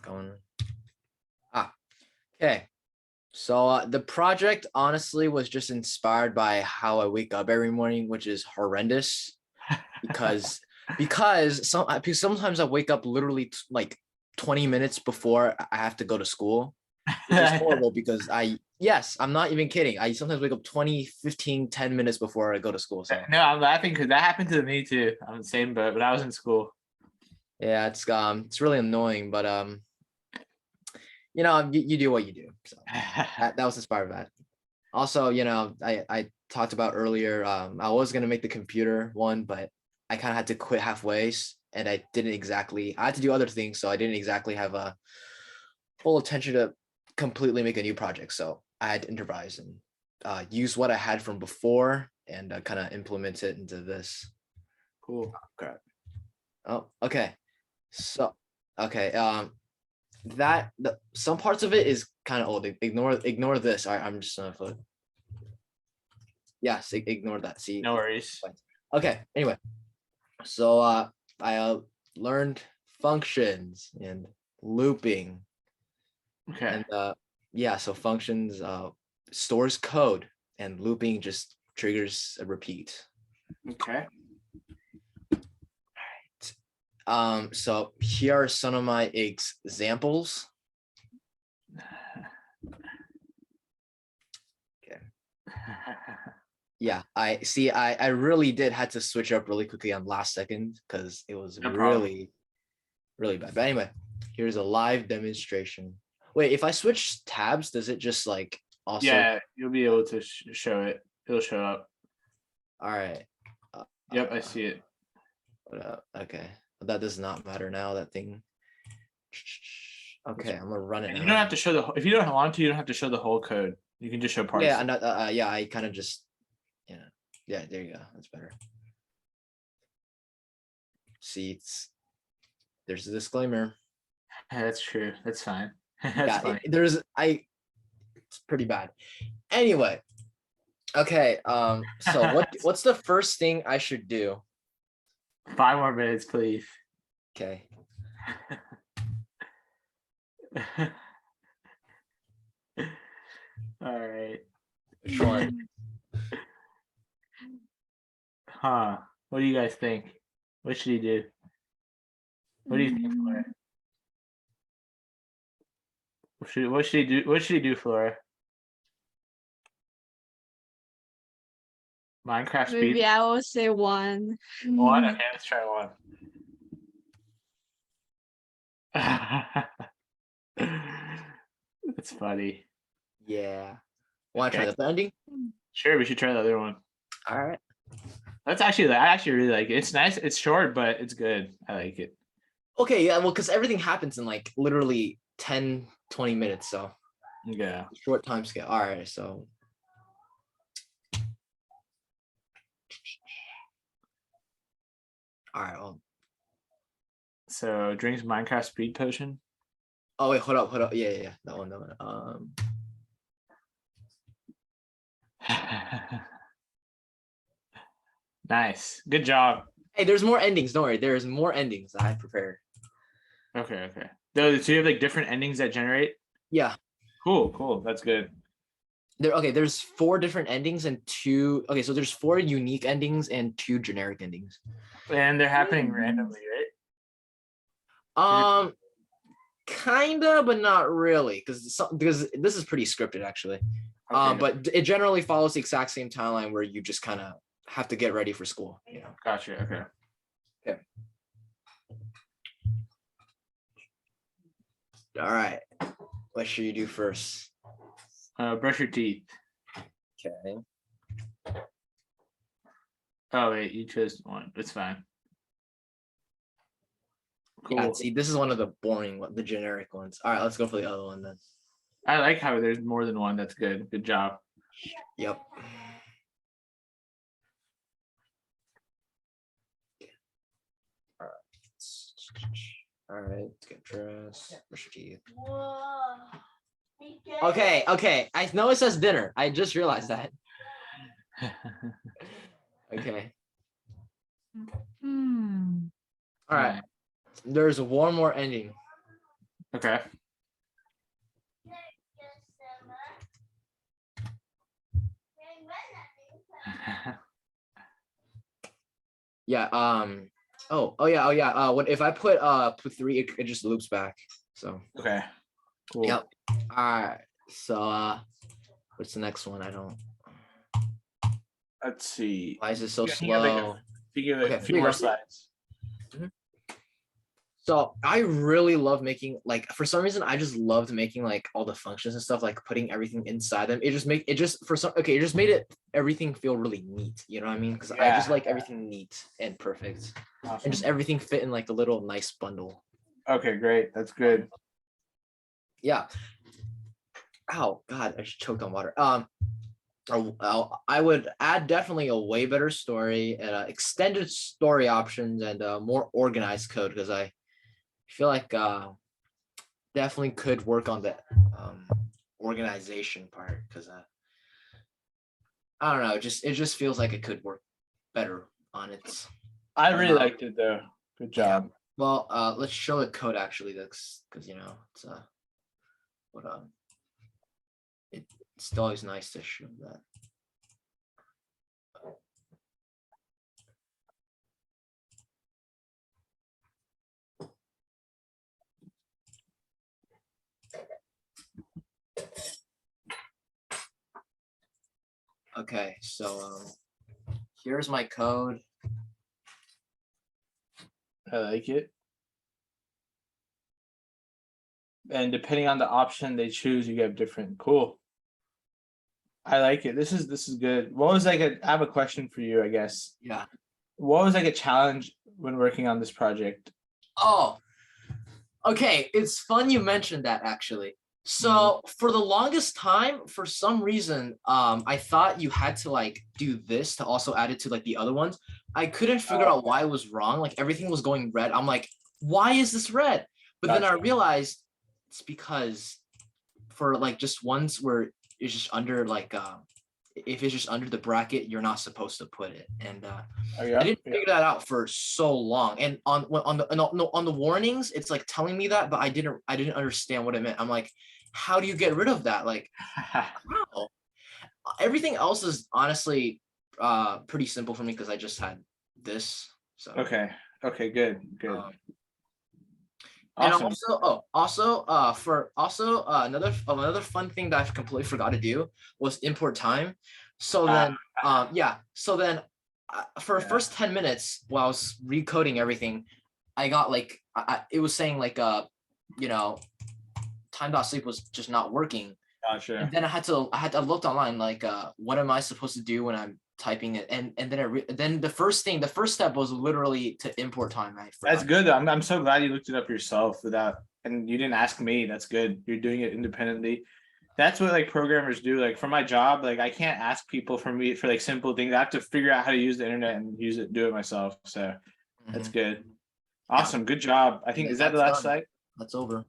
going. Okay. So the project honestly was just inspired by how I wake up every morning, which is horrendous because because sometimes I wake up literally like 20 minutes before I have to go to school, which is horrible because I'm not even kidding. I sometimes wake up 20, 15, 10 minutes before I go to school. So No, I'm laughing because that happened to me too. I'm in the same boat, but I was in school. yeah, it's really annoying, but you do what you do. So that was inspired by that. Also, I talked about earlier, I was gonna make the computer one, but I kind of had to quit halfway, and I had to do other things, so I didn't exactly have a full attention to completely make a new project. So I had to improvise and use what I had from before and kind of implement it into this. Cool. Oh, crap. Oh, okay. So, okay. Some parts of it is kind of old. Ignore this. All right, I'm just gonna put. Yes, ignore that. See. No worries. Okay. Anyway, so I learned functions and looping. Okay. And yeah, so functions stores code and looping just triggers a repeat. Okay. So here are some of my examples. Okay. Yeah, I really did had to switch up really quickly on last second because it was really bad. But anyway, here's a live demonstration. Wait, if I switch tabs, does it just like also? Yeah, you'll be able to show it. It'll show up. All right. Yep, I see it. Okay, that does not matter now. That thing. Okay, I'm gonna run it. You don't have to show if you don't want to. You don't have to show the whole code. You can just show parts. Yeah, I kind of just. Yeah. There you go. That's better. See, there's a disclaimer. That's true. That's fine. That's fine. It's pretty bad. Anyway, okay. So what's the first thing I should do? 5 more minutes, please. Okay. All right. Which one? Huh. What do you guys think? What should he do? What do you think, Flora? What should he do? What should he do, Flora? Minecraft speed. Maybe I will say 1. 1? Okay, let's try 1. That's funny. Yeah. Want to try the ending? Sure, we should try the other one. All right. I actually really like it. It's nice. It's short, but it's good. I like it. Okay, yeah, well, because everything happens in like literally 10, 20 minutes, so yeah, short time scale. All right, so all right. Well, so drinks Minecraft speed potion. Oh wait, hold up. Yeah, that one. Nice, good job. Hey, there's more endings. Don't worry, there's more endings I prepared. Okay. So you have like different endings that generate? Yeah. Cool. That's good. There's 4 different endings and 2. Okay, so there's 4 unique endings and 2 generic endings. And they're happening randomly, right? Kinda, but not really, because this is pretty scripted actually. Okay. But it generally follows the exact same timeline where you just kind of have to get ready for school. Gotcha. Okay. All right. What should you do first? Brush your teeth. Okay. Oh wait, you chose 1. It's fine. Cool. Yeah, see, this is one of the boring the generic ones. All right, let's go for the other one then. I like how there's more than 1. That's good. Good job. Yep. All right, let's get dressed. Brush your teeth. Whoa. Okay. I know it says dinner. I just realized that. Okay. All right. There's one more ending. Okay. Yeah. Oh yeah. When if I put 3, it just loops back. So Okay. Cool. yep. All right. So what's the next one? I don't. Let's see. Why is it so You have like slow? a Okay, few here you more go. slides. So I really love making, like, for some reason I just loved making like all the functions and stuff, like putting everything inside them. It just made it everything feel really neat. You know what I mean? Because I just Yeah. like everything neat and perfect, and Awesome. just everything fit in like a little nice bundle. Okay, great. That's good. Yeah. Oh God, I just choked on water. I would add definitely a way better story and extended story options and more organized code, because I feel like definitely could work on the organization part, because I don't know, it just feels like it could work better on its. I really liked it though. Good job. Yeah. Well, let's show the code actually. That's because it's what it's always nice to show that. Okay, so here's my code. I like it. And depending on the option they choose, you get different. Cool. I like it. This is good. What was I have a question for you, I guess. Yeah. What was like a challenge when working on this project? Oh, okay. It's fun you mentioned that actually. So for the longest time, for some reason, I thought you had to like do this to also add it to like the other ones. I couldn't figure out why it was wrong. Like everything was going red. I'm like, why is this red? But then I realized it's because for like just ones where it's just under like if it's just under the bracket, you're not supposed to put it. And I didn't figure that out for so long. And on the warnings, it's like telling me that, but I didn't understand what it meant. I'm like, how do you get rid of that? Like, wow. Everything else is honestly pretty simple for me because I just had this. So Okay, good. And Awesome. another fun thing that I completely forgot to do was import time. So then for the first 10 minutes while I was recoding everything, I got like it was saying like time.sleep was just not working. Gotcha. And then I had to look online like what am I supposed to do when I'm typing it, and then the first step was literally to import time. That's good. I'm so glad you looked it up yourself and you didn't ask me. That's good. You're doing it independently. That's what like programmers do. Like for my job, like I can't ask people for like simple things. I have to figure out how to use the internet and do it myself. So that's good. Awesome. Good job. I think is that the last slide? That's over.